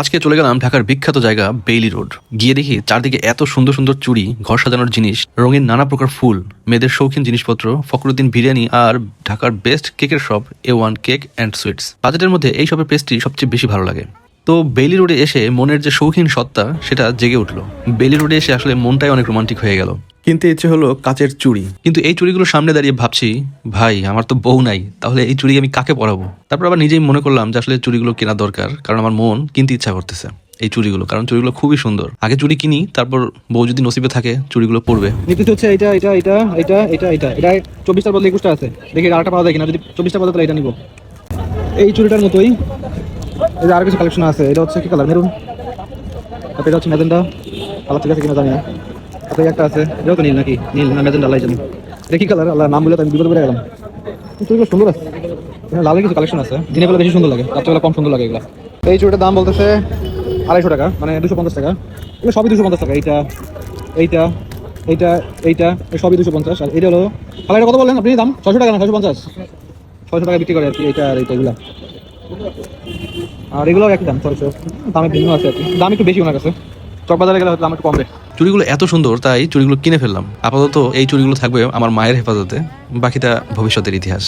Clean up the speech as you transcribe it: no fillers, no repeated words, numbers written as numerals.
আজকে চলে গেলাম ঢাকার বিখ্যাত জায়গা বেইলি রোড। গিয়ে দেখি চারদিকে এত সুন্দর সুন্দর চুড়ি, ঘর সাজানোর জিনিস, রঙিন নানা প্রকার ফুল, মেয়েদের শৌখিন জিনিসপত্র, ফখরুদ্দিন বিরিয়ানি আর ঢাকার বেস্ট কেকের shop A1 cake and sweets. বাজেটের মধ্যে এই সবের পেস্ট্রি সবচেয়ে বেশি ভালো লাগে। তো বেইলি রোডে এসে মনের যে শৌখিন সত্তা সেটা জেগে উঠলো। বেইলি রোডে এসে আসলে মনটাই অনেক রোমান্টিক হয়ে গেল। কিনতে ইচ্ছে হলো কাচের চুড়ি, কিন্তু এই চুড়িগুলো সামনে দাঁড়িয়ে ভাবছি, ভাই আমার তো বউ নাই, তাহলে এই চুড়ি আমি কাকে পরাবো? তারপর আবার নিজেই মনে করলাম যে আসলে চুড়িগুলো কেনা দরকার, কারণ আমার মন কিনতে ইচ্ছা করতেছে এই চুড়িগুলো, কারণ চুড়িগুলো খুবই সুন্দর। আগে চুড়ি কিনি, তারপর বউ যদি নসিবে থাকে চুড়িগুলো পরবে। নিতে হচ্ছে এটা এটা এটা এটা এটা এটা এটা 24টার বদলে 21টা আছে, দেখি আরেকটা পাওয়া যায় কিনা। যদি 24টা পাওয়া যায় তাহলে এটা নিব। এই চুড়িটার মতোই এই যে আরো কিছু কালেকশন আছে। এটা হচ্ছে কি কালার, মেরুন। তারপর এটা হচ্ছে ম্যাজেন্ডা কালার, ঠিক আছে কিনা জানি না। তারপর একটা আছে, এটাও তো নীল নাকি, নীল না ম্যাজেন্ডা, আল্লাহ জানি। এটা কি কালার, আল্লাহ নাম বলে তো আমি বিপদে পড়ে গেলাম। চুড়িগুলো সুন্দর আছে, এখানে লালের কিছু কালেকশন আছে। দিনের বেলা বেশি সুন্দর লাগে, রাত্রেবেলা কম সুন্দর লাগে এগুলো। এই চুড়িটার দাম বলতেছে 250 টাকা, মানে 250 টাকা। এগুলো সবই 250 টাকা। এইটা এইটা এইটা এইটা সবই 250। আর এটা হলো কালারটা কত বললেন আপনি? দাম 600 টাকা না 650? 600 টাকা বিক্রি করে আর কি এইটা আর এইটা এগুলা। আর এগুলো একই দাম, 600। দামে ভিন্ন আছে আর কি, দাম একটু বেশি ওনার কাছে। চকবাজারে গেলে হয়তো দাম একটু কমবে। চুড়িগুলো এত সুন্দর তাই চুড়িগুলো কিনে ফেললাম। আপাতত এই চুড়িগুলো থাকবে আমার মায়ের হেফাজতে, বাকিটা ভবিষ্যতের ইতিহাস।